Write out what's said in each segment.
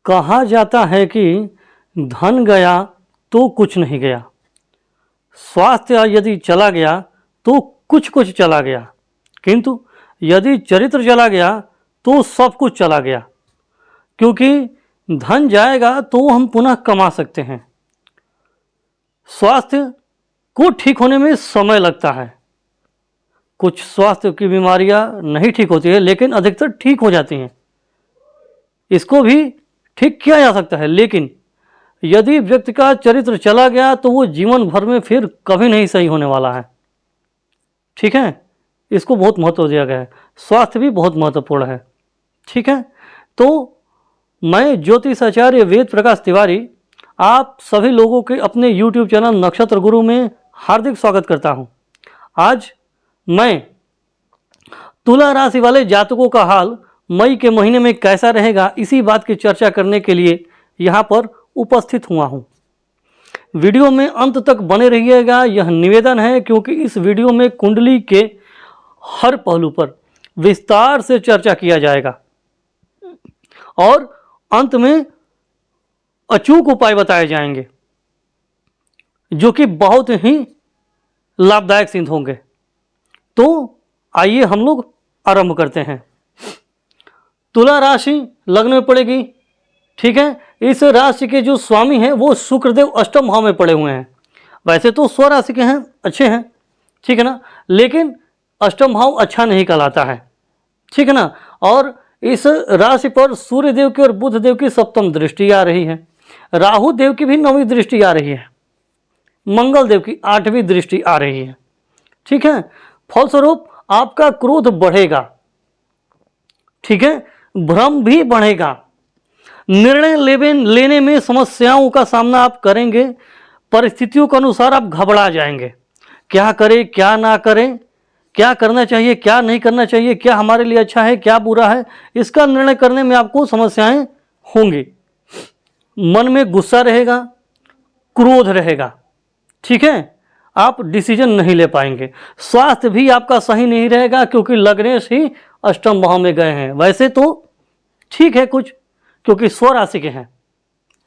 कहा जाता है कि धन गया तो कुछ नहीं गया, स्वास्थ्य यदि चला गया तो कुछ कुछ चला गया, किंतु यदि चरित्र चला गया तो सब कुछ चला गया। क्योंकि धन जाएगा तो हम पुनः कमा सकते हैं। स्वास्थ्य को ठीक होने में समय लगता है। कुछ स्वास्थ्य की बीमारियां नहीं ठीक होती है, लेकिन अधिकतर ठीक हो जाती हैं। इसको भी ठीक किया जा सकता है, लेकिन यदि व्यक्ति का चरित्र चला गया तो वो जीवन भर में फिर कभी नहीं सही होने वाला है। ठीक है, इसको बहुत महत्व दिया गया है। स्वास्थ्य भी बहुत महत्वपूर्ण है। ठीक है, तो मैं ज्योतिष आचार्य वेद प्रकाश तिवारी आप सभी लोगों के अपने YouTube चैनल नक्षत्र गुरु में हार्दिक स्वागत करता हूं। आज मैं तुला राशि वाले जातकों का हाल मई के महीने में कैसा रहेगा, इसी बात की चर्चा करने के लिए यहाँ पर उपस्थित हुआ हूँ। वीडियो में अंत तक बने रहिएगा, यह निवेदन है, क्योंकि इस वीडियो में कुंडली के हर पहलू पर विस्तार से चर्चा किया जाएगा और अंत में अचूक उपाय बताए जाएंगे जो कि बहुत ही लाभदायक सिद्ध होंगे। तो आइए हम लोग आरंभ करते हैं। तुला राशि लग्न में पड़ेगी। ठीक है, इस राशि के जो स्वामी हैं वो शुक्रदेव अष्टम भाव में पड़े हुए हैं। वैसे तो स्वराशि के हैं, अच्छे हैं, ठीक है ना, लेकिन अष्टम भाव अच्छा नहीं कहलाता है। ठीक है ना, और इस राशि पर सूर्य देव की और बुध देव की सप्तम दृष्टि आ रही है, राहु देव की भी नौवीं दृष्टि आ रही है, मंगल देव की आठवीं दृष्टि आ रही है। ठीक है, फलस्वरूप आपका क्रोध बढ़ेगा। ठीक है, भ्रम भी बढ़ेगा, निर्णय लेने में समस्याओं का सामना आप करेंगे, परिस्थितियों के अनुसार आप घबरा जाएंगे। क्या करें क्या ना करें, क्या करना चाहिए क्या नहीं करना चाहिए, क्या हमारे लिए अच्छा है क्या बुरा है, इसका निर्णय करने में आपको समस्याएं होंगी। मन में गुस्सा रहेगा, क्रोध रहेगा। ठीक है, आप डिसीजन नहीं ले पाएंगे। स्वास्थ्य भी आपका सही नहीं रहेगा, क्योंकि लग्नेश ही अष्टम भाव में गए हैं। वैसे तो ठीक है कुछ, क्योंकि स्वराशि के हैं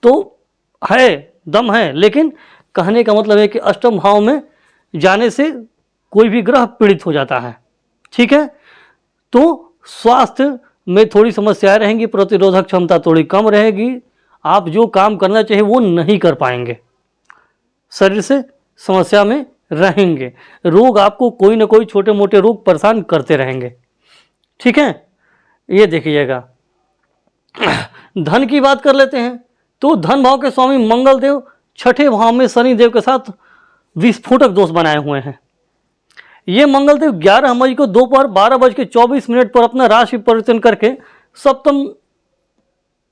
तो है, दम है, लेकिन कहने का मतलब है कि अष्टम भाव में जाने से कोई भी ग्रह पीड़ित हो जाता है। ठीक है, तो स्वास्थ्य में थोड़ी समस्याएं रहेंगी, प्रतिरोधक क्षमता थोड़ी कम रहेगी, आप जो काम करना चाहिए वो नहीं कर पाएंगे, शरीर से समस्या में रहेंगे, रोग आपको कोई ना कोई छोटे मोटे रोग परेशान करते रहेंगे। ठीक है, ये देखिएगा। धन की बात कर लेते हैं, तो धन भाव के स्वामी मंगल देव छठे भाव में शनि देव के साथ विस्फोटक दोष बनाए हुए हैं। ये मंगल देव 11 मई को दोपहर 12:24 पर अपना राशि परिवर्तन करके सप्तम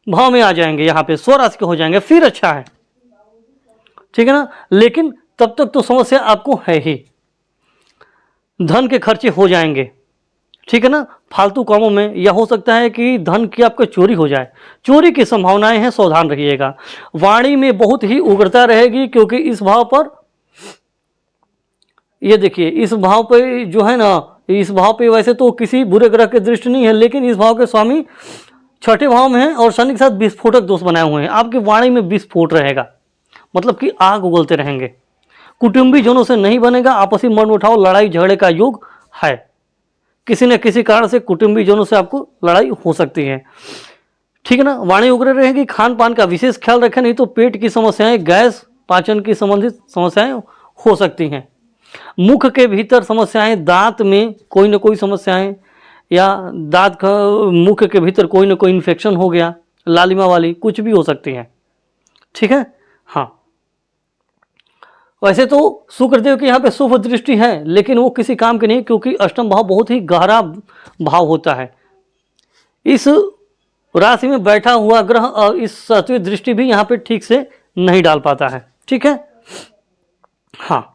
भाव में आ जाएंगे, यहाँ पे स्वराशि के हो जाएंगे, फिर अच्छा है। ठीक है ना, लेकिन तब तक तो समस्या आपको है ही, धन के खर्चे हो जाएंगे। ठीक है ना, फालतू कामों में, यह हो सकता है कि धन की आपका चोरी हो जाए, चोरी की संभावनाएं हैं, सावधान रहिएगा। वाणी में बहुत ही उग्रता रहेगी, क्योंकि इस भाव पर ये देखिए, इस भाव पे जो है ना, इस भाव पे वैसे तो किसी बुरे ग्रह की दृष्टि नहीं है, लेकिन इस भाव के स्वामी छठे भाव में हैं और शनि के साथ विस्फोटक दोष बनाए हुए हैं। आपकी वाणी में विस्फोट रहेगा, मतलब कि आग उगलते रहेंगे। कुटुंबी जनों से नहीं बनेगा, आपसी मनमुटाव लड़ाई झगड़े का योग है। किसी न किसी कारण से कुटुंबी जनों से आपको लड़ाई हो सकती है। ठीक है ना, वाणी उग्र रहेगी। खान पान का विशेष ख्याल रखें, नहीं तो पेट की समस्याएं, गैस, पाचन की संबंधित समस्याएं हो सकती हैं। मुख के भीतर समस्याएं, दांत में कोई ना कोई समस्याएं, या दांत का मुख के भीतर कोई ना कोई इन्फेक्शन हो गया, लालिमा वाली कुछ भी हो सकती हैं। ठीक है, हाँ, वैसे तो शुक्रदेव की यहाँ पे शुभ दृष्टि है, लेकिन वो किसी काम के नहीं, क्योंकि अष्टम भाव बहुत ही गहरा भाव होता है। इस राशि में बैठा हुआ ग्रह और इस सातवीं दृष्टि भी यहाँ पे ठीक से नहीं डाल पाता है। ठीक है, हाँ,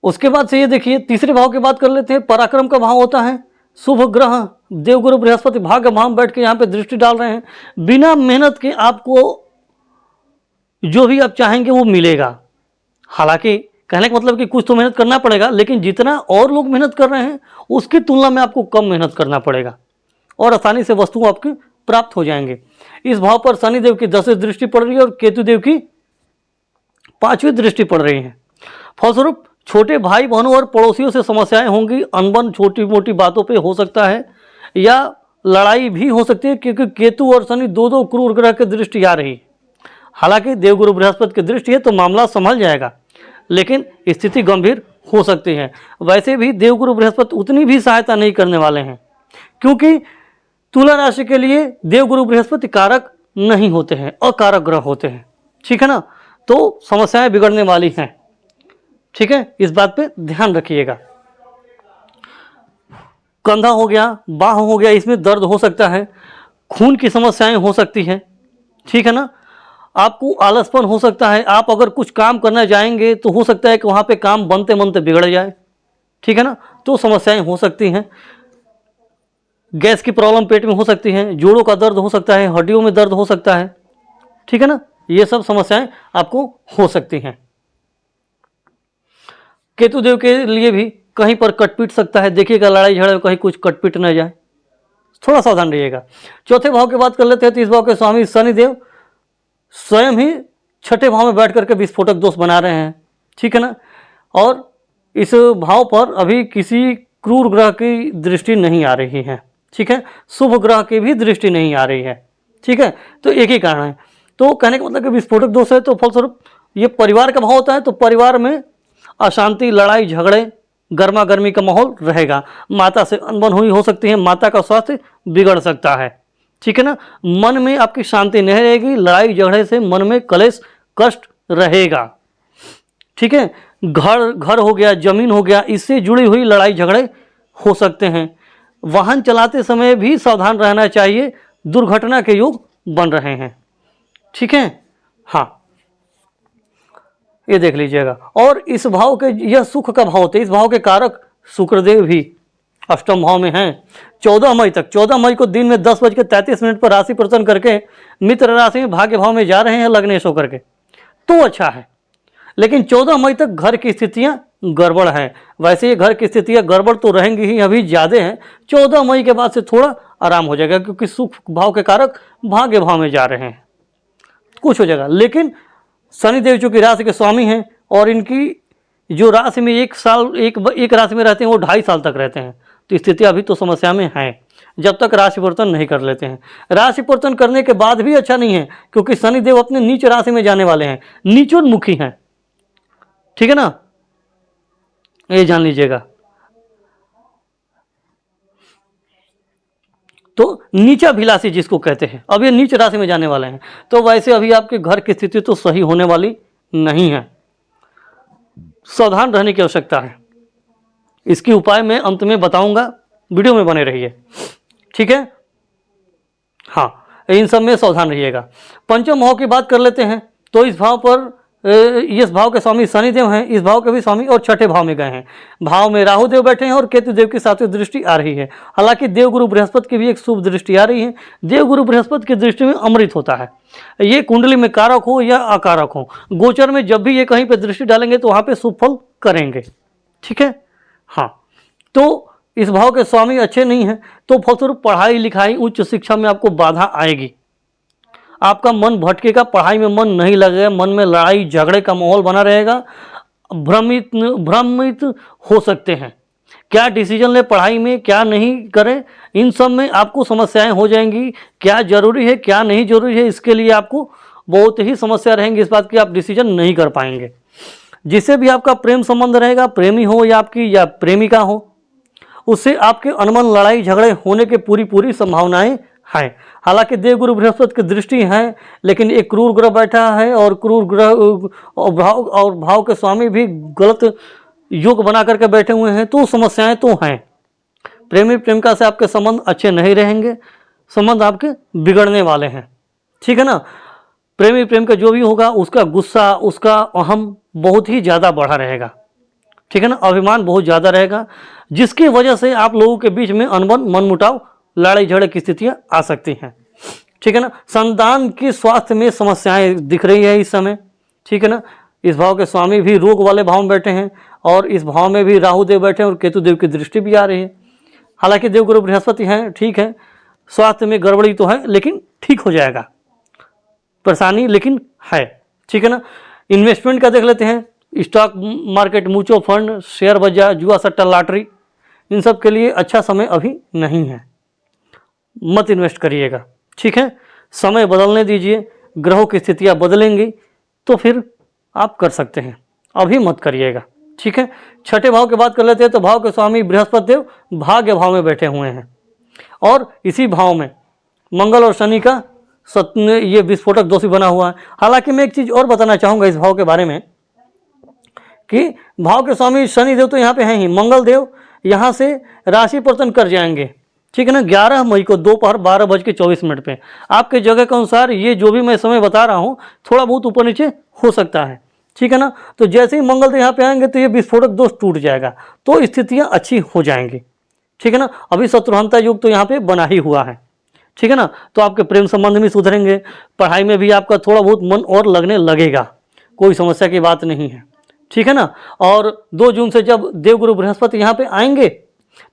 उसके बाद से ये देखिए, तीसरे भाव की बात कर लेते हैं। पराक्रम का भाव होता है। शुभ ग्रह देवगुरु बृहस्पति भाग्य भाव में बैठ के यहाँ पे दृष्टि डाल रहे हैं। बिना मेहनत के आपको जो भी आप चाहेंगे वो मिलेगा। हालांकि कहने का मतलब कि कुछ तो मेहनत करना पड़ेगा, लेकिन जितना और लोग मेहनत कर रहे हैं उसकी तुलना में आपको कम मेहनत करना पड़ेगा और आसानी से वस्तु आपकी प्राप्त हो जाएंगे। इस भाव पर शनिदेव की 10वीं दृष्टि पड़ रही है और केतु देव की 5वीं दृष्टि पड़ रही है। फलस्वरूप छोटे भाई बहनों और पड़ोसियों से समस्याएं होंगी, अनबन छोटी मोटी बातों पे हो सकता है या लड़ाई भी हो सकती है, क्योंकि केतु और शनि दो दो क्रूर ग्रह की दृष्टि आ रही है। हालांकि देवगुरु बृहस्पति की दृष्टि है तो मामला संभल जाएगा, लेकिन स्थिति गंभीर हो सकती है। वैसे भी देवगुरु बृहस्पति उतनी भी सहायता नहीं करने वाले हैं, क्योंकि तुला राशि के लिए देवगुरु बृहस्पति कारक नहीं होते हैं, अकारक ग्रह होते हैं। ठीक है ना, तो समस्याएं बिगड़ने वाली हैं। ठीक है, इस बात पे ध्यान रखिएगा। कंधा हो गया, बाह हो गया, इसमें दर्द हो सकता है, खून की समस्याएं हो सकती है। ठीक है ना, आपको आलसपन हो सकता है। आप अगर कुछ काम करने जाएंगे तो हो सकता है कि वहाँ पे काम बनते बनते बिगड़ जाए। ठीक है ना, तो समस्याएं हो सकती हैं। गैस की प्रॉब्लम पेट में हो सकती है, जोड़ों का दर्द हो सकता है, हड्डियों में दर्द हो सकता है। ठीक है ना, ये सब समस्याएं आपको हो सकती हैं। केतु देव के लिए भी कहीं पर कटपीट सकता है। देखिएगा लड़ाई झगड़े में कहीं कुछ कटपीट न जाए, थोड़ा सावधान रहिएगा। चौथे भाव की बात कर लेते हैं तो इस भाव के स्वामी शनिदेव स्वयं ही छठे भाव में बैठ करके विस्फोटक दोष बना रहे हैं। ठीक है ना, और इस भाव पर अभी किसी क्रूर ग्रह की दृष्टि नहीं आ रही है। ठीक है, शुभ ग्रह की भी दृष्टि नहीं आ रही है। ठीक है, तो एक ही कारण है। तो कहने का मतलब कि विस्फोटक दोष है, तो फलस्वरूप ये परिवार का भाव होता है, तो परिवार में अशांति, लड़ाई झगड़े, गर्मा गर्मी का माहौल रहेगा। माता से अनबन हुई हो सकती है, माता का स्वास्थ्य बिगड़ सकता है। ठीक है ना, मन में आपकी शांति नहीं रहेगी, लड़ाई झगड़े से मन में कलेश कष्ट रहेगा। ठीक है, घर हो गया, जमीन हो गया, इससे जुड़ी हुई लड़ाई झगड़े हो सकते हैं। वाहन चलाते समय भी सावधान रहना चाहिए, दुर्घटना के योग बन रहे हैं। ठीक है, हाँ, ये देख लीजिएगा। और इस भाव के, यह सुख का भाव होता है, इस भाव के कारक शुक्रदेव भी अष्टम भाव में हैं। 14 मई तक, 14 मई को दिन में 10:33 पर राशि परिवर्तन करके मित्र राशि में भाग्य भाव में जा रहे हैं लग्नेश होकर के, तो अच्छा है। लेकिन 14 मई तक घर की स्थितियां गड़बड़ हैं। वैसे ये घर की स्थितियां गड़बड़ तो रहेंगी ही, अभी ज़्यादा हैं। 14 मई के बाद से थोड़ा आराम हो जाएगा, क्योंकि सुख भाव के कारक भाग्य भाव में जा रहे हैं, कुछ हो जाएगा। लेकिन शनिदेव चूंकि राशि के स्वामी हैं और इनकी जो राशि में एक राशि में रहते हैं वो 2.5 साल तक रहते हैं, तो स्थिति अभी तो समस्या में है जब तक राशि परिवर्तन नहीं कर लेते हैं। राशि परिवर्तन करने के बाद भी अच्छा नहीं है, क्योंकि शनिदेव अपने नीच राशि में जाने वाले हैं, नीचोन्मुखी हैं। ठीक है ना, ये जान लीजिएगा। तो नीचाभिलाषी जिसको कहते हैं, अब ये नीच राशि में जाने वाले हैं, तो वैसे अभी आपके घर की स्थिति तो सही होने वाली नहीं है, सावधान रहने की आवश्यकता है। इसकी उपाय मैं अंत में बताऊंगा, वीडियो में बने रहिए। ठीक है, हाँ, इन सब में सावधान रहिएगा। पंचम भाव की बात कर लेते हैं, तो इस भाव पर इस भाव के स्वामी शनिदेव हैं, इस भाव के भी स्वामी और छठे भाव में गए हैं। भाव में राहु देव बैठे हैं और केतु देव की 7वीं दृष्टि आ रही है। हालांकि देवगुरु बृहस्पति की भी एक शुभ दृष्टि आ रही है। देवगुरु बृहस्पति की दृष्टि में अमृत होता है। ये कुंडली में कारक हो या अकारक हो, गोचर में जब भी ये कहीं पर दृष्टि डालेंगे तो वहाँ पर शुभ फल करेंगे। ठीक है, हाँ, तो इस भाव के स्वामी अच्छे नहीं हैं, तो फलस्वरूप पढ़ाई लिखाई उच्च शिक्षा में आपको बाधा आएगी। आपका मन भटकेगा, पढ़ाई में मन नहीं लगेगा, मन में लड़ाई झगड़े का माहौल बना रहेगा, भ्रमित हो सकते हैं। क्या डिसीजन ले पढ़ाई में, क्या नहीं करें, इन सब में आपको समस्याएं हो जाएंगी। क्या जरूरी है, क्या नहीं जरूरी है, इसके लिए आपको बहुत ही समस्या रहेंगी, इस बात की आप डिसीजन नहीं कर पाएंगे। जिससे भी आपका प्रेम संबंध रहेगा, प्रेमी हो या आपकी या प्रेमिका हो, उससे आपके अनमन लड़ाई झगड़े होने के पूरी संभावनाएं हैं। हालांकि देवगुरु बृहस्पति की दृष्टि है, लेकिन एक क्रूर ग्रह बैठा है और क्रूर ग्रह और भाव के स्वामी भी गलत योग बना करके बैठे हुए हैं, तो समस्याएं तो हैं। प्रेमी प्रेमिका से आपके संबंध अच्छे नहीं रहेंगे, संबंध आपके बिगड़ने वाले हैं। ठीक है ना, प्रेमी प्रेमिका जो भी होगा उसका गुस्सा, उसका अहम बहुत ही ज़्यादा बढ़ा रहेगा। ठीक है ना, अभिमान बहुत ज़्यादा रहेगा, जिसकी वजह से आप लोगों के बीच में अनबन, मनमुटाव, लड़ाई झगड़े की स्थितियां आ सकती हैं। ठीक है ना, संतान की स्वास्थ्य में समस्याएं दिख रही है इस समय। ठीक है ना, इस भाव के स्वामी भी रोग वाले भाव में बैठे हैं और इस भाव में भी राहु देव बैठे हैं और केतु देव की दृष्टि भी आ रही है। हालांकि देवगुरु बृहस्पति हैं, ठीक है, स्वास्थ्य में गड़बड़ी तो है लेकिन ठीक हो जाएगा, परेशानी लेकिन है, ठीक है ना। इन्वेस्टमेंट का देख लेते हैं, stock market, mutual fund, share बाजार, जुआ सट्टा, लॉटरी, इन सब के लिए अच्छा समय अभी नहीं है, मत इन्वेस्ट करिएगा, ठीक है। समय बदलने दीजिए, ग्रहों की स्थितियाँ बदलेंगी तो फिर आप कर सकते हैं, अभी मत करिएगा, ठीक है। छठे भाव की बात कर लेते हैं तो भाव के स्वामी बृहस्पति देव भाग्य भाव में बैठे हुए हैं और इसी भाव में मंगल और शनि का ये विस्फोटक दोषी बना हुआ है। हालांकि मैं एक चीज़ और बताना चाहूँगा इस भाव के बारे में कि भाव के स्वामी शनि देव तो यहाँ पे हैं ही, मंगल देव यहाँ से राशि परिवर्तन कर जाएंगे, ठीक है ना, 11 मई को दोपहर 12:24 पे। आपके जगह के अनुसार ये जो भी मैं समय बता रहा हूँ थोड़ा बहुत ऊपर नीचे हो सकता है, ठीक है ना। तो जैसे ही मंगल देव यहाँ पे आएंगे तो ये विस्फोटक दोष टूट जाएगा, तो स्थितियाँ अच्छी हो जाएंगी, ठीक है ना। अभी शत्रुहंता योग तो यहाँ पे बना ही हुआ है, ठीक है ना। तो आपके प्रेम संबंध भी सुधरेंगे, पढ़ाई में भी आपका थोड़ा बहुत मन और लगने लगेगा, कोई समस्या की बात नहीं है, ठीक है ना। और 2 जून से जब देवगुरु बृहस्पति यहाँ पे आएंगे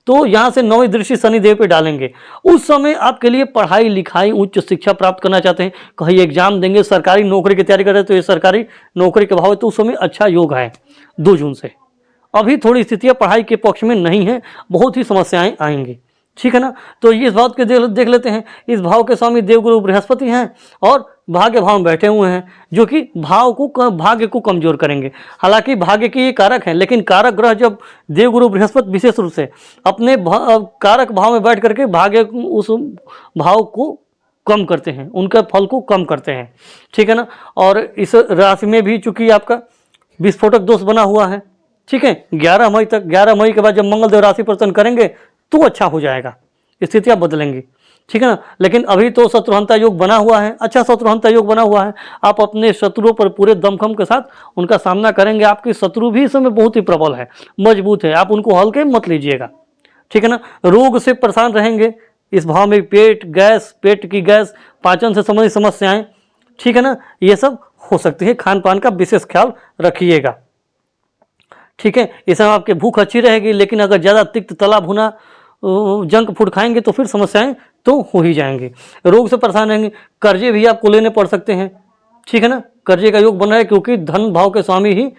तो यहाँ से 9वीं दृष्टि शनि देव पे डालेंगे। उस समय आपके लिए पढ़ाई लिखाई, उच्च शिक्षा प्राप्त करना चाहते हैं, कहीं एग्जाम देंगे, सरकारी नौकरी की तैयारी कर रहे हैं तो ये सरकारी नौकरी के भाव है, तो उस समय अच्छा योग है 2 जून से। अभी थोड़ी स्थितियाँ पढ़ाई के पक्ष में नहीं है, बहुत ही समस्याएं आएंगी, ठीक है ना। तो ये इस बात के देख लेते हैं, इस भाव के स्वामी देवगुरु बृहस्पति हैं और भाग्य भाव में बैठे हुए हैं, जो कि भाग्य को कमजोर करेंगे। हालांकि भाग्य के ये कारक हैं, लेकिन कारक ग्रह जब देवगुरु बृहस्पति विशेष रूप से अपने कारक भाव में बैठ करके भाग्य उस भाव को कम करते हैं, उनके फल को कम करते हैं, ठीक है ना। और इस राशि में भी चूंकि आपका विस्फोटक दोष बना हुआ है, ठीक है, 11 मई तक, 11 मई के बाद जब मंगल देव राशि परिवर्तन करेंगे तो अच्छा हो जाएगा, स्थितियाँ बदलेंगी, ठीक है ना। लेकिन अभी तो शत्रुहंता योग बना हुआ है, अच्छा शत्रुहंता योग बना हुआ है, आप अपने शत्रुओं पर पूरे दमखम के साथ उनका सामना करेंगे। आपके शत्रु भी इस समय बहुत ही प्रबल है, मजबूत है, आप उनको हल्के मत लीजिएगा, ठीक है ना। रोग से परेशान रहेंगे, इस भाव में पेट गैस, पेट की गैस, पाचन से संबंधित समस्याएं, ठीक है ना, ये सब हो सकती है। खान पान का विशेष ख्याल रखिएगा, ठीक है। इस समय आपकी भूख अच्छी रहेगी, लेकिन अगर ज़्यादा तिक्त तला भुना जंक फूड खाएंगे तो फिर समस्याएं तो हो ही जाएंगी। रोग से परेशान रहेंगे, कर्जे भी आपको लेने पड़ सकते हैं, ठीक है ना। कर्जे का योग बन रहा है क्योंकि धन भाव के स्वामी ही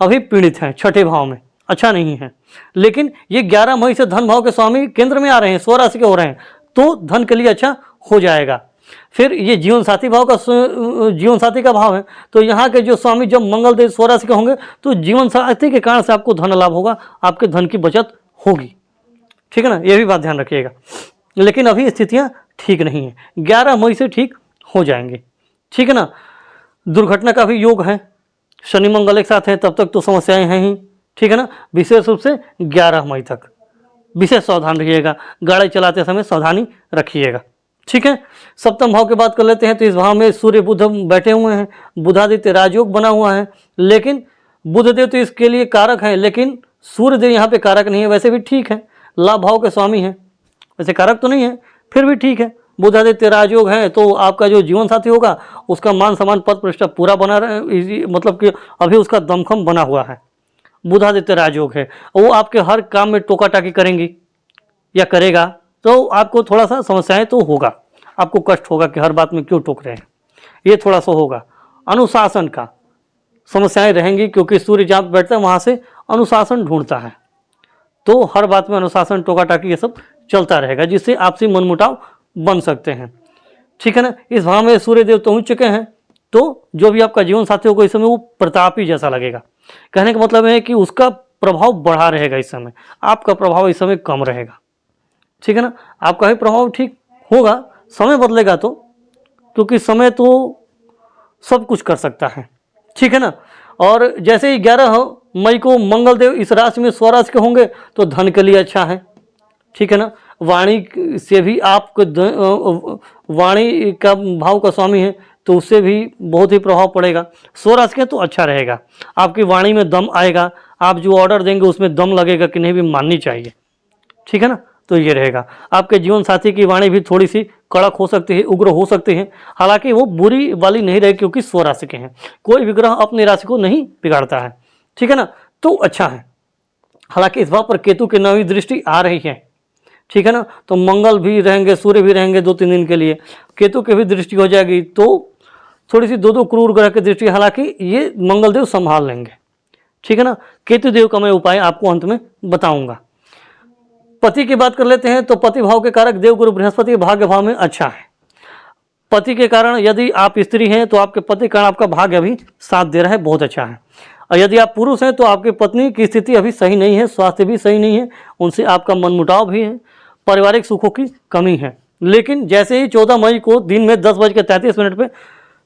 अभी पीड़ित हैं, छठे भाव में, अच्छा नहीं है। लेकिन ये 11 मई से धन भाव के स्वामी केंद्र में आ रहे हैं, स्वराशि के हो रहे हैं, तो धन के लिए अच्छा हो जाएगा। फिर ये जीवन साथी भाव का, जीवन साथी का भाव है, तो यहाँ के जो स्वामी जब मंगल देव स्वराशि के होंगे तो जीवन साथी के कारण से आपको धन लाभ होगा, आपके धन की बचत होगी, ठीक है ना, ये भी बात ध्यान रखिएगा। लेकिन अभी स्थितियाँ ठीक नहीं है, 11 मई से ठीक हो जाएंगे, ठीक है ना। दुर्घटना का भी योग है, शनि मंगल एक साथ है, तब तक तो समस्याएं हैं ही, ठीक है ना। विशेष रूप से 11 मई तक विशेष सावधान रहिएगा, गाड़ी चलाते समय सावधानी रखिएगा, ठीक है। सप्तम भाव की बात कर लेते हैं तो इस भाव में सूर्य बुध बैठे हुए हैं, बुधादित्य राजयोग बना हुआ है, लेकिन बुध देव तो इसके लिए कारक है, लेकिन सूर्य देव यहाँ पे कारक नहीं है, वैसे भी ठीक है, लाभ भाव के स्वामी हैं, वैसे कारक तो नहीं है, फिर भी ठीक है। बुधादित्य राजयोग है तो आपका जो जीवन साथी होगा उसका मान सम्मान पद प्रतिष्ठा पूरा बना रहे, मतलब कि अभी उसका दमखम बना हुआ है, बुधादित्य राजयोग है, वो आपके हर काम में टोका टाकी करेंगी या करेगा, तो आपको थोड़ा सा समस्याएं तो होगा, आपको कष्ट होगा कि हर बात में क्यों टोक रहे हैं, ये थोड़ा सा होगा। अनुशासन का समस्याएं रहेंगी क्योंकि सूर्य जहाँ बैठता है वहाँ से अनुशासन ढूंढता है, तो हर बात में अनुशासन, टोका टाकी ये सब चलता रहेगा, जिससे आपसी मनमुटाव बन सकते हैं, ठीक है ना। इस भाव में सूर्य देव तो पहुँच चुके हैं, तो जो भी आपका जीवन साथी होगा इस समय वो प्रतापी जैसा लगेगा। कहने का मतलब है कि उसका प्रभाव बढ़ा रहेगा इस समय, आपका प्रभाव इस समय कम रहेगा, ठीक है ना। आपका ही प्रभाव ठीक होगा, समय बदलेगा तो, क्योंकि समय तो सब कुछ कर सकता है, ठीक है ना। और जैसे ही 11 मई को मंगल देव इस राशि में स्वराशि के होंगे तो धन के लिए अच्छा है, ठीक है ना। वाणी से भी आपको, वाणी का भाव का स्वामी है तो उससे भी बहुत ही प्रभाव पड़ेगा। स्वराशि के तो अच्छा रहेगा, आपकी वाणी में दम आएगा, आप जो ऑर्डर देंगे उसमें दम लगेगा कि नहीं भी माननी चाहिए, ठीक है ना। तो ये रहेगा। आपके जीवन साथी की वाणी भी थोड़ी सी कड़क हो सकती है, उग्र हो सकती है, हालांकि वो बुरी वाली नहीं रहेगी क्योंकि स्वराशि के हैं, कोई भी ग्रह अपनी राशि को नहीं बिगाड़ता है, ठीक है ना, तो अच्छा है। हालांकि इस भाव पर केतु की 9वीं दृष्टि आ रही है, ठीक है ना। तो मंगल भी रहेंगे, सूर्य भी रहेंगे 2-3 दिन के लिए, केतु की भी दृष्टि हो जाएगी, तो थोड़ी सी 2-2 क्रूर ग्रह की दृष्टि, हालांकि ये मंगल देव संभाल लेंगे, ठीक है ना। केतु देव का मैं उपाय आपको अंत में बताऊंगा। पति की बात कर लेते हैं, तो पति भाव के कारक देवगुरु बृहस्पति भाग्य भाव में अच्छा है। पति के कारण यदि आप स्त्री हैं तो आपके पति के कारण आपका भाग्य अभी साथ दे रहा है, बहुत अच्छा है। और यदि आप पुरुष हैं तो आपकी पत्नी की स्थिति अभी सही नहीं है, स्वास्थ्य भी सही नहीं है, उनसे आपका मनमुटाव भी है, पारिवारिक सुखों की कमी है। लेकिन जैसे ही 14 मई को दिन में 10:33 पे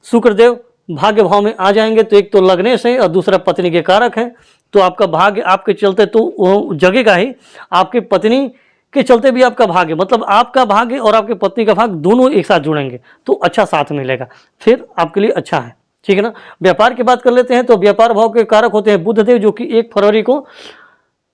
शुक्रदेव भाग्य भाव में आ जाएंगे, तो एक तो लग्नेश है और दूसरा पत्नी के कारक है, तो आपका भाग्य आपके चलते तो वो जगेगा ही, आपकी पत्नी के चलते भी आपका भाग्य, मतलब आपका भाग्य और आपकी पत्नी का भाग्य दोनों एक साथ जुड़ेंगे, तो अच्छा साथ मिलेगा, फिर आपके लिए अच्छा है, ठीक है ना। व्यापार की बात कर लेते हैं, तो व्यापार भाव के कारक होते हैं बुध देव, जो कि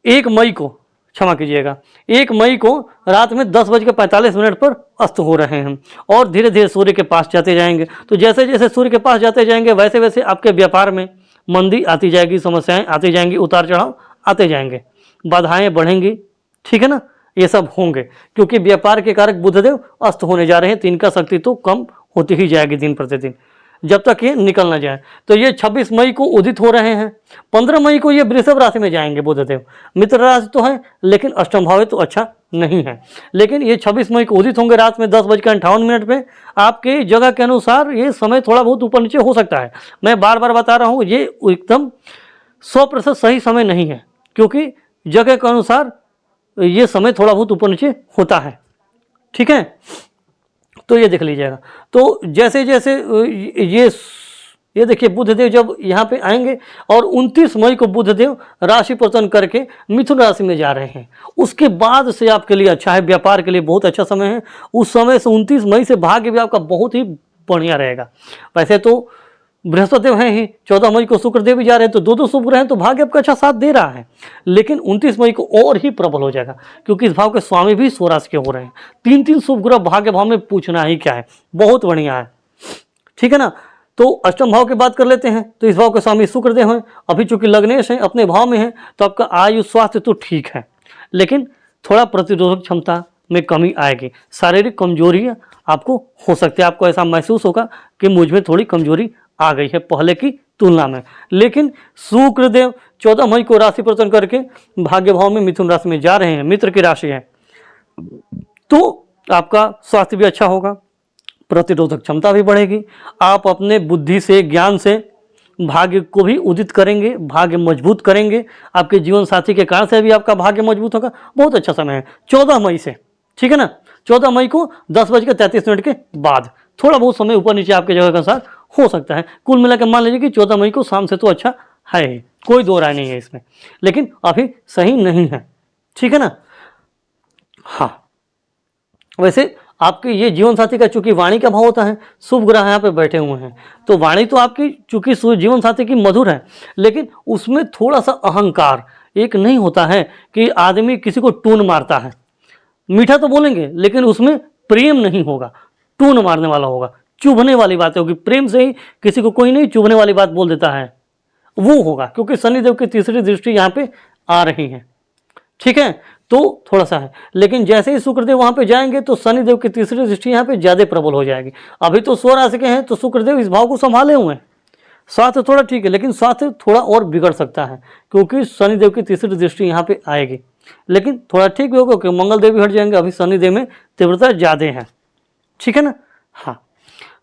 1 मई को क्षमा कीजिएगा 1 मई को रात में 10:45 पर अस्त हो रहे हैं, और धीरे धीरे सूर्य के पास जाते जाएंगे। तो जैसे जैसे सूर्य के पास जाते जाएंगे वैसे वैसे आपके व्यापार में मंदी आती जाएगी, समस्याएं आती जाएंगी, उतार चढ़ाव आते जाएंगे, बाधाएं बढ़ेंगी, ठीक है ना, ये सब होंगे, क्योंकि व्यापार के कारक बुधदेव अस्त होने जा रहे हैं, तो इनका शक्ति तो कम होती ही जाएगी दिन प्रतिदिन, जब तक ये निकल ना जाए। तो ये 26 मई को उदित हो रहे हैं, 15 मई को ये वृषभ राशि में जाएंगे बुधदेव। मित्र राशि तो है लेकिन अष्टम भाव तो अच्छा नहीं है, लेकिन ये 26 मई को उदित होंगे रात में 10:58 पे। आपके जगह के अनुसार ये समय थोड़ा बहुत ऊपर नीचे हो सकता है, मैं बार बार बता रहा हूँ, ये एकदम 100% सही समय नहीं है, क्योंकि जगह के अनुसार ये समय थोड़ा बहुत ऊपर नीचे होता है, ठीक है। तो ये देख लीजिएगा। तो जैसे जैसे ये देखिए बुधदेव जब यहाँ पे आएंगे, और 29 मई को बुधदेव राशि परिवर्तन करके मिथुन राशि में जा रहे हैं, उसके बाद से आपके लिए अच्छा है, व्यापार के लिए बहुत अच्छा समय है। उस समय से 29 मई से भाग्य भी आपका बहुत ही बढ़िया रहेगा। वैसे तो बृहस्पति हैं ही, 14 मई को शुक्रदेव भी जा रहे हैं, तो दो शुभ ग्रह हैं, तो भाग्य आपका अच्छा साथ दे रहा है। लेकिन 29 मई को और ही प्रबल हो जाएगा, क्योंकि इस भाव के स्वामी भी स्वराज के हो रहे हैं। 3 शुभ ग्रह भाग्य भाव में, पूछना ही क्या है, बहुत बढ़िया है, ठीक है ना। तो अष्टम भाव की बात कर लेते हैं, तो इस भाव के स्वामी शुक्रदेव हैं, अभी चूंकि लग्नेश हैं, अपने भाव में हैं, तो आपका आयु स्वास्थ्य तो ठीक है, लेकिन थोड़ा प्रतिरोधक क्षमता में कमी आएगी, शारीरिक कमजोरी आपको हो सकती है, आपको ऐसा महसूस होगा कि मुझ में थोड़ी कमजोरी आ गई है पहले की तुलना में। लेकिन शुक्रदेव 14 मई को राशि परिवर्तन करके भाग्य भाव में मिथुन राशि में जा रहे हैं, मित्र की राशि है, तो आपका स्वास्थ्य भी अच्छा होगा, प्रतिरोधक क्षमता भी बढ़ेगी, आप अपने बुद्धि से, ज्ञान से भाग्य को भी उदित करेंगे, भाग्य मजबूत करेंगे, आपके जीवन साथी के कारण से भी आपका भाग्य मजबूत होगा। बहुत अच्छा समय है 14 मई से, ठीक है ना। 14 मई को 10:33 के बाद थोड़ा बहुत समय ऊपर नीचे आपके जगह के अनुसार हो सकता है। कुल मिलाकर मान लीजिए कि 14 मई को शाम से तो अच्छा है ही, कोई दो राय नहीं है इसमें, लेकिन अभी सही नहीं है, ठीक है ना। हाँ, वैसे आपके ये जीवन साथी का चूंकि वाणी का भाव होता है, शुभ ग्रह यहाँ पे बैठे हुए हैं, तो वाणी तो आपकी चूंकि जीवन साथी की मधुर है, लेकिन उसमें थोड़ा सा अहंकार एक नहीं होता है कि आदमी किसी को टून मारता है। मीठा तो बोलेंगे लेकिन उसमें प्रेम नहीं होगा, टून मारने वाला होगा, चुभने वाली बातें होगी, प्रेम से ही किसी को कोई नहीं चुभने वाली बात बोल देता है, वो होगा, क्योंकि शनिदेव की तीसरी दृष्टि यहाँ पे आ रही है, ठीक है। तो थोड़ा सा है, लेकिन जैसे ही शुक्रदेव वहां पे जाएंगे तो शनिदेव की तीसरी दृष्टि यहाँ पे ज्यादा प्रबल हो जाएगी। अभी तो स्वराशि के हैं, तो शुक्रदेव इस भाव को संभाले हुए हैं, स्वास्थ्य थोड़ा ठीक है, लेकिन स्वास्थ्य थोड़ा और बिगड़ सकता है, क्योंकि शनिदेव की तीसरी दृष्टि यहाँ पे आएगी। लेकिन थोड़ा ठीक भी होगा क्योंकि मंगल देव भी हट जाएंगे, अभी शनिदेव में तीव्रता ज्यादा है, ठीक है ना। हाँ,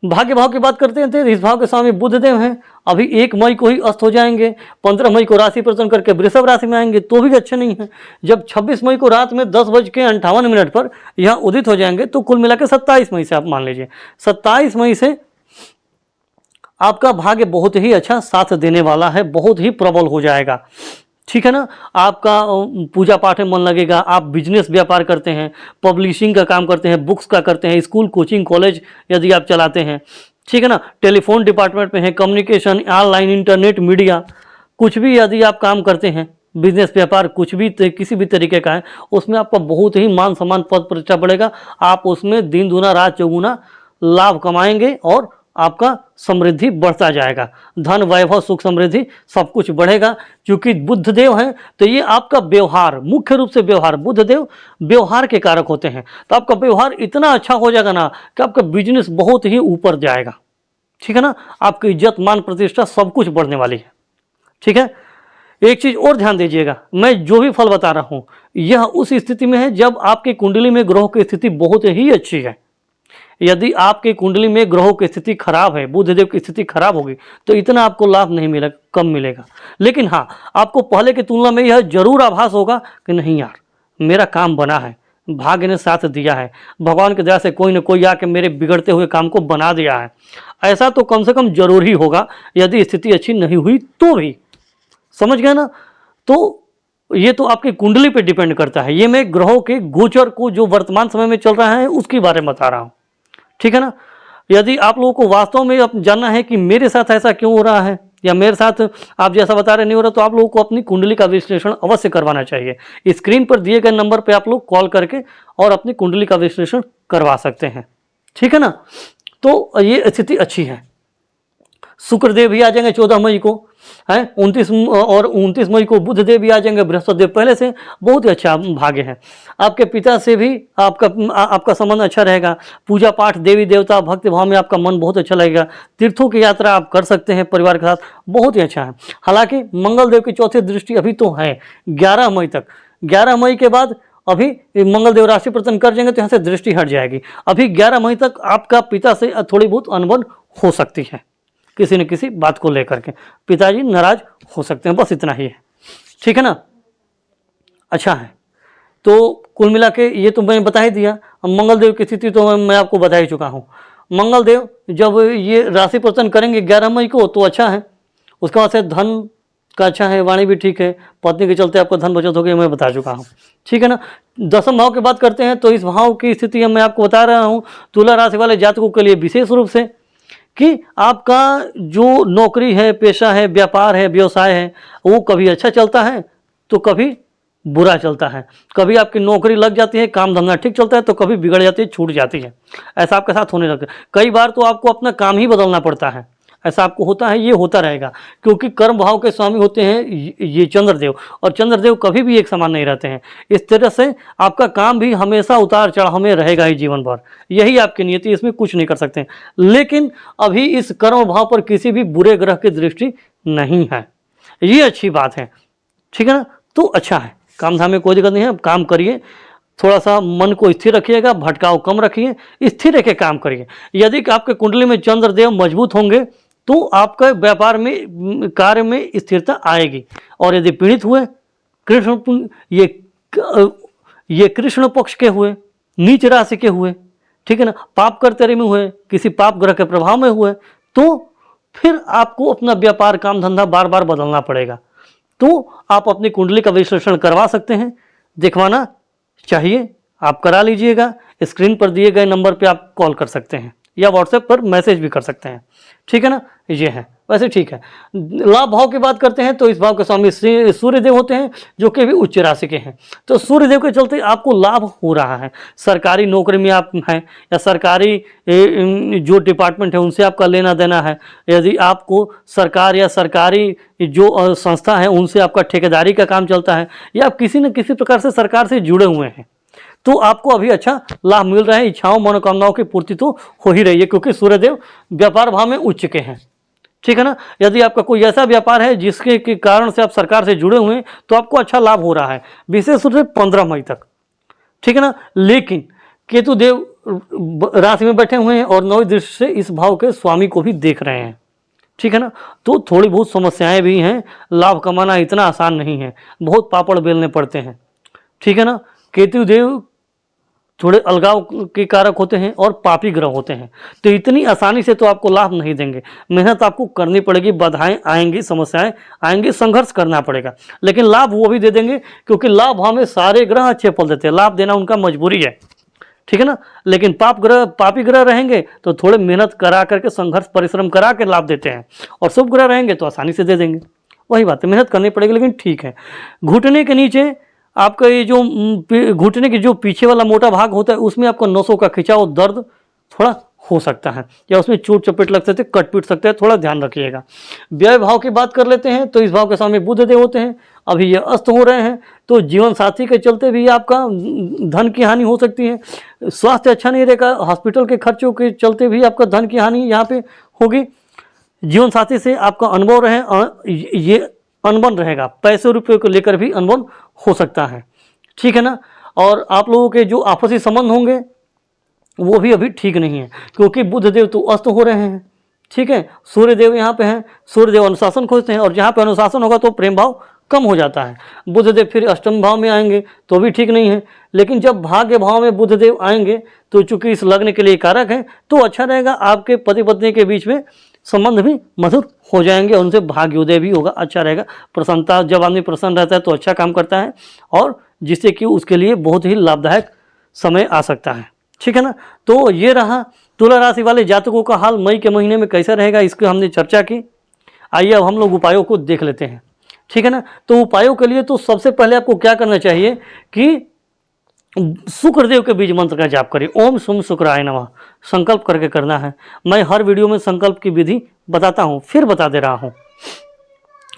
भाग्य भाव की बात करते हैं तो इस भाव के स्वामी बुधदेव हैं, अभी 1 मई को ही अस्त हो जाएंगे, 15 मई को राशि परिवर्तन करके वृषभ राशि में आएंगे, तो भी अच्छे नहीं है। जब 26 मई को रात में 10:58 पर यहाँ उदित हो जाएंगे, तो कुल मिलाकर 27 मई से आप मान लीजिए 27 मई से आपका भाग्य बहुत ही अच्छा साथ देने वाला है, बहुत ही प्रबल हो जाएगा, ठीक है ना। आपका पूजा पाठ में मन लगेगा, आप बिजनेस व्यापार करते हैं, पब्लिशिंग का काम करते हैं, बुक्स का करते हैं, स्कूल कोचिंग कॉलेज यदि आप चलाते हैं, ठीक है ना, टेलीफोन डिपार्टमेंट में है, कम्युनिकेशन, ऑनलाइन इंटरनेट मीडिया, कुछ भी यदि आप काम करते हैं, बिजनेस व्यापार कुछ भी किसी भी तरीके का है, उसमें आपका बहुत ही मान सम्मान पद प्रतिष्ठा बढ़ेगा, आप उसमें दिन दूना रात चौगुना लाभ कमाएंगे और आपका समृद्धि बढ़ता जाएगा, धन वैभव सुख समृद्धि सब कुछ बढ़ेगा। क्योंकि बुध देव हैं तो ये आपका व्यवहार, मुख्य रूप से व्यवहार, बुध देव व्यवहार के कारक होते हैं। तो आपका व्यवहार इतना अच्छा हो जाएगा ना कि आपका बिजनेस बहुत ही ऊपर जाएगा, ठीक है ना। आपकी इज्जत मान प्रतिष्ठा सब कुछ बढ़ने वाली है, ठीक है। एक चीज और ध्यान दीजिएगा, मैं जो भी फल बता रहा हूं यह उस स्थिति में है जब आपकी कुंडली में ग्रहों की स्थिति बहुत ही अच्छी है। यदि आपकी कुंडली में ग्रहों की स्थिति खराब है, बुध देव की स्थिति खराब होगी तो इतना आपको लाभ नहीं मिलेगा, कम मिलेगा। लेकिन हाँ, आपको पहले की तुलना में यह जरूर आभास होगा कि नहीं यार, मेरा काम बना है, भाग्य ने साथ दिया है, भगवान की दया से कोई न कोई आके मेरे बिगड़ते हुए काम को बना दिया है। ऐसा तो कम से कम जरूर ही होगा, यदि स्थिति अच्छी नहीं हुई तो भी। समझ गए ना। तो ये तो आपकी कुंडली पे डिपेंड करता है। ये मैं ग्रहों के गोचर को जो वर्तमान समय में चल रहा है उसके बारे में बता रहा हूं, ठीक है ना। यदि आप लोगों को वास्तव में अब जानना है कि मेरे साथ ऐसा क्यों हो रहा है या मेरे साथ आप जैसा बता रहे नहीं हो रहा, तो आप लोगों को अपनी कुंडली का विश्लेषण अवश्य करवाना चाहिए। स्क्रीन पर दिए गए नंबर पे आप लोग कॉल करके और अपनी कुंडली का विश्लेषण करवा सकते हैं, ठीक है ना। तो ये स्थिति अच्छी है। शुक्रदेव भी आ जाएंगे 14 मई को, है 29 मई को बुध देव भी आ जाएंगे, बृहस्पति देव पहले से बहुत ही अच्छा भाग्य है। आपके पिता से भी आपका संबंध अच्छा रहेगा। पूजा पाठ, देवी देवता, भक्ति भाव में आपका मन बहुत अच्छा लगेगा। तीर्थों की यात्रा आप कर सकते हैं परिवार के साथ, बहुत ही अच्छा है। हालांकि मंगल देव की चौथी दृष्टि अभी तो है 11 मई तक। 11 मई के बाद अभी मंगल देव राशि परिवर्तन कर जाएंगे तो यहाँ से दृष्टि हट जाएगी। अभी 11 मई तक आपका पिता से थोड़ी बहुत अनबन हो सकती है, किसी न किसी बात को लेकर के पिताजी नाराज हो सकते हैं, बस इतना ही है, ठीक है ना। अच्छा है, तो कुल मिला के ये तो मैं बता ही दिया। अब मंगल देव की स्थिति तो मैं आपको बता ही चुका हूँ। मंगल देव जब ये राशि परिवर्तन करेंगे 11 मई को तो अच्छा है। उसके बाद से धन का अच्छा है, वाणी भी ठीक है, पत्नी के चलते आपको धन बचत होगी, मैं बता चुका हूँ, ठीक है ना। दसम भाव की बात करते हैं तो इस भाव की स्थिति मैं आपको बता रहा हूँ तुला राशि वाले जातकों के लिए विशेष रूप से कि आपका जो नौकरी है, पेशा है, व्यापार है, व्यवसाय है, वो कभी अच्छा चलता है तो कभी बुरा चलता है। कभी आपकी नौकरी लग जाती है, काम धंधा ठीक चलता है, तो कभी बिगड़ जाती है, छूट जाती है। ऐसा आपके साथ होने लगता है। कई बार तो आपको अपना काम ही बदलना पड़ता है, ऐसा आपको होता है, ये होता रहेगा। क्योंकि कर्म भाव के स्वामी होते हैं ये चंद्रदेव, और चंद्रदेव कभी भी एक समान नहीं रहते हैं। इस तरह से आपका काम भी हमेशा उतार चढ़ाव में रहेगा ही जीवन भर, यही आपकी नियति, इसमें कुछ नहीं कर सकते। लेकिन अभी इस कर्म भाव पर किसी भी बुरे ग्रह की दृष्टि नहीं है, ये अच्छी बात है, ठीक है ना। तो अच्छा है, काम धाम में कोई दिक्कत नहीं है। काम करिए, थोड़ा सा मन को स्थिर रखिएगा, भटकाव कम रखिए, स्थिर रह के काम करिए। यदि आपके कुंडली में चंद्रदेव मजबूत होंगे तो आपका व्यापार में, कार्य में स्थिरता आएगी। और यदि पीड़ित हुए, कृष्ण ये कृष्ण पक्ष के हुए, नीच राशि के हुए, ठीक है ना, पाप कर्तरी में हुए, किसी पाप ग्रह के प्रभाव में हुए, तो फिर आपको अपना व्यापार, काम धंधा बार बार बदलना पड़ेगा। तो आप अपनी कुंडली का विश्लेषण करवा सकते हैं, दिखवाना चाहिए आप करा लीजिएगा। स्क्रीन पर दिए गए नंबर पे आप कॉल कर सकते हैं या व्हाट्सएप पर मैसेज भी कर सकते हैं, ठीक है ना। ये है, वैसे ठीक है। लाभ भाव की बात करते हैं तो इस भाव के स्वामी सूर्यदेव होते हैं, जो कि भी उच्च राशि के हैं। तो सूर्यदेव के चलते आपको लाभ हो रहा है। सरकारी नौकरी में आप हैं या सरकारी जो डिपार्टमेंट है उनसे आपका लेना देना है, यदि आपको सरकार या सरकारी जो संस्था है उनसे आपका ठेकेदारी का काम चलता है, या आप किसी न किसी प्रकार से सरकार से जुड़े हुए हैं, तो आपको अभी अच्छा लाभ मिल रहा है। इच्छाओं मनोकामनाओं की पूर्ति तो हो ही रही है, क्योंकि सूर्यदेव व्यापार भाव में उच्च के हैं, ठीक है ना। यदि आपका कोई ऐसा व्यापार है जिसके के कारण से आप सरकार से जुड़े हुए हैं तो आपको अच्छा लाभ हो रहा है, विशेष रूप से 15 मई तक, ठीक है ना। लेकिन केतु देव राशि में बैठे हुए हैं और 9वीं दृष्टि से इस भाव के स्वामी को भी देख रहे हैं, ठीक है ना। तो थोड़ी बहुत समस्याएं भी हैं, लाभ कमाना इतना आसान नहीं है, बहुत पापड़ बेलने पड़ते हैं, ठीक है ना। केतु देव थोड़े अलगाव के कारक होते हैं और पापी ग्रह होते हैं, तो इतनी आसानी से तो आपको लाभ नहीं देंगे। मेहनत आपको करनी पड़ेगी, बाधाएं आएंगी, समस्याएं आएंगी, संघर्ष करना पड़ेगा, लेकिन लाभ वो भी दे देंगे, क्योंकि लाभ हमें सारे ग्रह अच्छे फल देते हैं, लाभ देना उनका मजबूरी है, ठीक है ना। लेकिन पापी ग्रह रहेंगे तो थोड़े मेहनत करा करके, संघर्ष परिश्रम करा के लाभ देते हैं, और शुभ ग्रह रहेंगे तो आसानी से दे देंगे। वही बात है, मेहनत करनी पड़ेगी, लेकिन ठीक है। घुटने के नीचे आपका ये जो घुटने के जो पीछे वाला मोटा भाग होता है उसमें आपको नसों का खिंचाव, दर्द थोड़ा हो सकता है या उसमें चोट चपेट लग सकते, कट पीट सकते हैं, थोड़ा ध्यान रखिएगा। व्यय भाव की बात कर लेते हैं तो इस भाव के सामने बुध देव होते हैं, अभी ये अस्त हो रहे हैं, तो जीवन साथी के चलते भी आपका धन की हानि हो सकती है। स्वास्थ्य अच्छा नहीं रहेगा, हॉस्पिटल के खर्चों के चलते भी आपका धन की हानि यहाँ पे होगी। जीवन साथी से आपका अनुभव ये अनबन रहेगा, पैसे रुपये को लेकर भी अनबन हो सकता है, ठीक है ना। और आप लोगों के जो आपसी संबंध होंगे वो भी अभी ठीक नहीं है, क्योंकि बुध देव तो अस्त हो रहे हैं, ठीक है। सूर्य देव यहाँ पे हैं, सूर्य देव अनुशासन खोजते हैं, और जहाँ पे अनुशासन होगा तो प्रेम भाव कम हो जाता है। बुध देव फिर अष्टम भाव में आएंगे तो भी ठीक नहीं है, लेकिन जब भाग्य भाव में बुध देव आएंगे तो चूंकि इस लग्न के लिए कारक है तो अच्छा रहेगा। आपके पति पत्नी के बीच में संबंध भी मधुर हो जाएंगे और उनसे भाग्योदय भी होगा, अच्छा रहेगा। प्रसन्नता, जब आदमी प्रसन्न रहता है तो अच्छा काम करता है, और जिससे कि उसके लिए बहुत ही लाभदायक समय आ सकता है, ठीक है ना। तो ये रहा तुला राशि वाले जातकों का हाल मई के महीने में कैसा रहेगा, इसकी हमने चर्चा की। आइए अब हम लोग उपायों को देख लेते हैं, ठीक है ना। तो उपायों के लिए तो सबसे पहले आपको क्या करना चाहिए कि शुक्रदेव के बीज मंत्र का जाप करिए। ओम शुम शुक्राय नमः संकल्प करके करना है। मैं हर वीडियो में संकल्प की विधि बताता हूँ, फिर बता दे रहा हूँ।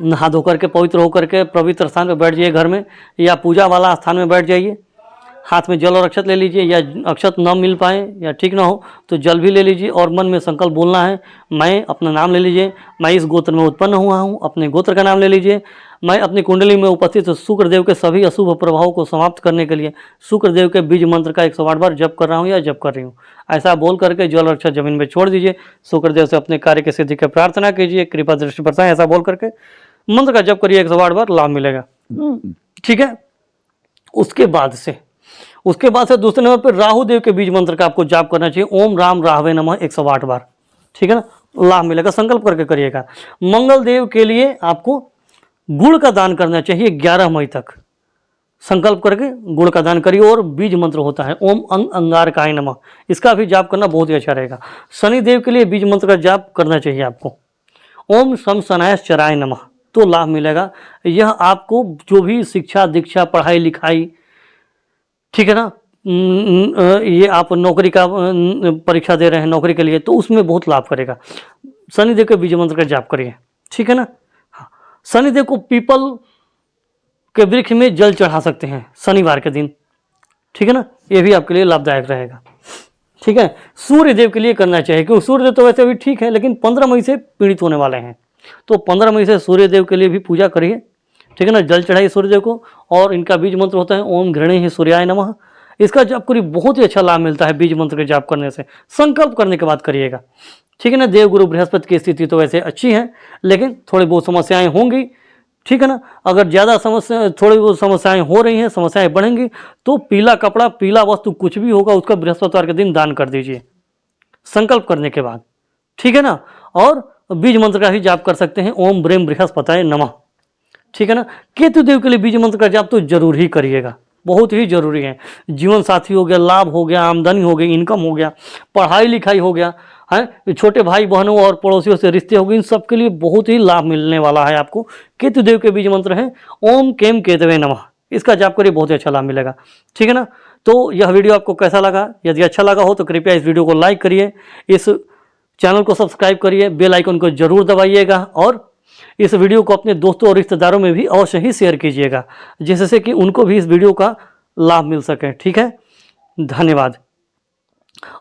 नहा धो करके पवित्र होकर के पवित्र स्थान पर बैठ जाइए, घर में या पूजा वाला स्थान में बैठ जाइए। हाथ में जल और अक्षत ले लीजिए, या अक्षत न मिल पाए या ठीक ना हो तो जल भी ले लीजिए, और मन में संकल्प बोलना है। मैं अपना नाम ले लीजिए, मैं इस गोत्र में उत्पन्न हुआ हूँ, अपने गोत्र का नाम ले लीजिए। मैं अपनी कुंडली में उपस्थित शुक्रदेव के सभी अशुभ प्रभावों को समाप्त करने के लिए शुक्रदेव के बीज मंत्र का 108 बार जप कर रहा हूँ या जप कर रही हूँ। ऐसा बोल करके जल और अक्षत जमीन में छोड़ दीजिए। शुक्रदेव से अपने कार्य की सिद्धि की प्रार्थना कीजिए, कृपा दृष्टि बरसाएं। ऐसा बोल करके मंत्र का जप करिए, 108 बार, लाभ मिलेगा, ठीक है। उसके बाद से दूसरे नंबर पर राहु देव के बीज मंत्र का आपको जाप करना चाहिए। ओम राम राहवे नमः 108 बार, ठीक है ना, लाभ मिलेगा। संकल्प करके करिएगा। मंगल देव के लिए आपको गुड़ का दान करना चाहिए 11 मई तक। संकल्प करके गुड़ का दान करिए। और बीज मंत्र होता है ओम अंगारकाय नमः, इसका भी जाप करना बहुत ही अच्छा रहेगा। शनि देव के लिए बीज मंत्र का जाप करना चाहिए आपको। ओम शम शनाय चराय नमः, तो लाभ मिलेगा। यह आपको जो भी शिक्षा दीक्षा पढ़ाई लिखाई, ठीक है ना, ये आप नौकरी का परीक्षा दे रहे हैं नौकरी के लिए, तो उसमें बहुत लाभ करेगा। शनिदेव के बीज मंत्र का जाप करिए, ठीक है ना। हाँ, शनिदेव को पीपल के वृक्ष में जल चढ़ा सकते हैं शनिवार के दिन, ठीक है ना, ये भी आपके लिए लाभदायक रहेगा, ठीक है। सूर्य देव के लिए करना चाहिए, क्योंकि सूर्य देव तो वैसे भी ठीक है, लेकिन 15 मई से पीड़ित होने वाले हैं, तो 15 मई से सूर्य देव के लिए भी पूजा करिए, ठीक है ना। जल चढ़ाइए सूर्यदेव को। और इनका बीज मंत्र होता है ओम घृणे सूर्याय नमः। इसका जाप करिए, बहुत ही अच्छा लाभ मिलता है बीज मंत्र के जाप करने से। संकल्प करने के बाद करिएगा, ठीक है ना। देवगुरु बृहस्पति की स्थिति तो वैसे अच्छी है, लेकिन थोड़ी बहुत समस्याएं होंगी, ठीक है ना। अगर ज़्यादा समस्या, थोड़ी बहुत समस्याएं हो रही हैं, समस्याएं बढ़ेंगी, तो पीला कपड़ा, पीला वस्तु कुछ भी होगा उसका बृहस्पतिवार के दिन दान कर दीजिए संकल्प करने के बाद, ठीक है ना। और बीज मंत्र का ही जाप कर सकते हैं ओम ब्रेम बृहस्पताय नमः, ठीक है ना। केतु देव के लिए बीज मंत्र का जाप तो जरूर ही करिएगा, बहुत ही जरूरी है। जीवन साथी हो गया, लाभ हो गया, आमदनी हो गई, इनकम हो गया, पढ़ाई लिखाई हो गया, है छोटे भाई बहनों और पड़ोसियों से रिश्ते हो गए, इन सब के लिए बहुत ही लाभ मिलने वाला है आपको। केतु देव के बीज मंत्र है ओम केम केतवे नमः, इसका जाप करिए, बहुत ही अच्छा लाभ मिलेगा, ठीक है ना। तो यह वीडियो आपको कैसा लगा? यदि अच्छा लगा हो तो कृपया इस वीडियो को लाइक करिए, इस चैनल को सब्सक्राइब करिए, बेल आइकन को जरूर दबाइएगा, और इस वीडियो को अपने दोस्तों और रिश्तेदारों में भी अवश्य ही शेयर कीजिएगा, जिससे कि उनको भी इस वीडियो का लाभ मिल सके, ठीक है। धन्यवाद।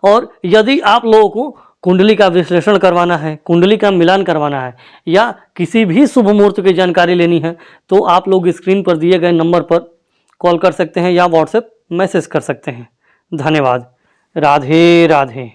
और यदि आप लोगों को कुंडली का विश्लेषण करवाना है, कुंडली का मिलान करवाना है, या किसी भी शुभ मुहूर्त की जानकारी लेनी है, तो आप लोग स्क्रीन पर दिए गए नंबर पर कॉल कर सकते हैं या व्हाट्सएप मैसेज कर सकते हैं। धन्यवाद। राधे राधे।